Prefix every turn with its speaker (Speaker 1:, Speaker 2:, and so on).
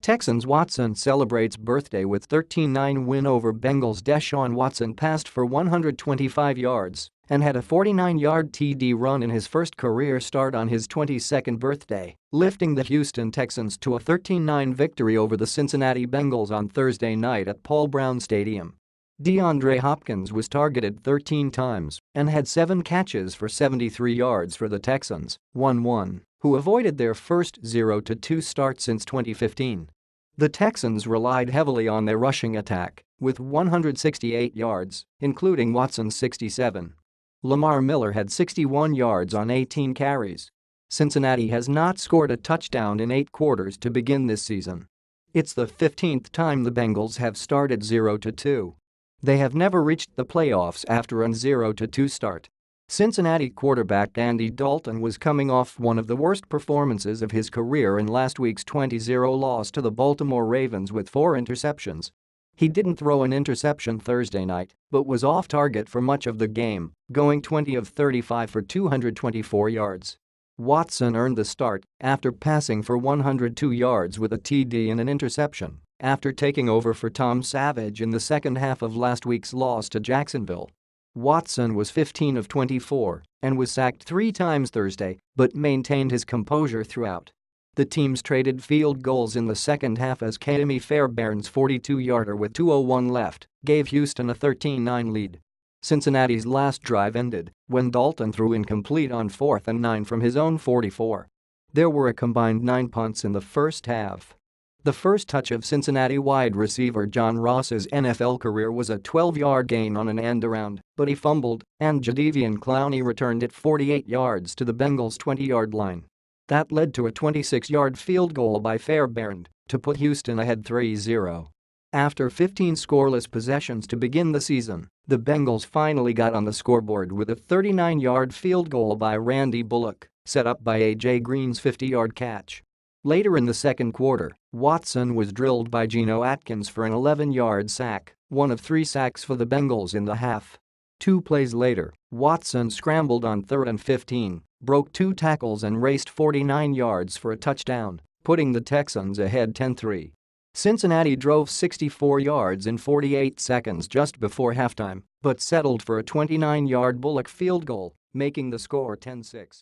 Speaker 1: Texans Watson celebrates birthday with 13-9 win over Bengals. Deshaun Watson passed for 125 yards and had a 49-yard TD run in his first career start on his 22nd birthday, lifting the Houston Texans to a 13-9 victory over the Cincinnati Bengals on Thursday night at Paul Brown Stadium. DeAndre Hopkins was targeted 13 times and had 7 catches for 73 yards for the Texans, 1-1, who avoided their first 0-2 start since 2015. The Texans relied heavily on their rushing attack, with 168 yards, including Watson's 67. Lamar Miller had 61 yards on 18 carries. Cincinnati has not scored a touchdown in 8 quarters to begin this season. It's the 15th time the Bengals have started 0-2. They have never reached the playoffs after a 0-2 start. Cincinnati quarterback Andy Dalton was coming off one of the worst performances of his career in last week's 20-0 loss to the Baltimore Ravens with 4 interceptions. He didn't throw an interception Thursday night, but was off target for much of the game, going 20 of 35 for 224 yards. Watson earned the start after passing for 102 yards with a TD and an interception after taking over for Tom Savage in the second half of last week's loss to Jacksonville. Watson was 15 of 24 and was sacked 3 times Thursday but maintained his composure throughout. The teams traded field goals in the second half as Ka'imi Fairbairn's 42-yarder with 2:01 left gave Houston a 13-9 lead. Cincinnati's last drive ended when Dalton threw incomplete on 4th and 9 from his own 44. There were a combined 9 punts in the first half. The first touch of Cincinnati wide receiver John Ross's NFL career was a 12-yard gain on an end-around, but he fumbled, and Jadeveon Clowney returned it 48 yards to the Bengals' 20-yard line. That led to a 26-yard field goal by Fairbairn to put Houston ahead 3-0. After 15 scoreless possessions to begin the season, the Bengals finally got on the scoreboard with a 39-yard field goal by Randy Bullock, set up by A.J. Green's 50-yard catch. Later in the second quarter, Watson was drilled by Geno Atkins for an 11-yard sack, one of 3 sacks for the Bengals in the half. 2 plays later, Watson scrambled on 3rd and 15, broke 2 tackles and raced 49 yards for a touchdown, putting the Texans ahead 10-3. Cincinnati drove 64 yards in 48 seconds just before halftime, but settled for a 29-yard Bullock field goal, making the score 10-6.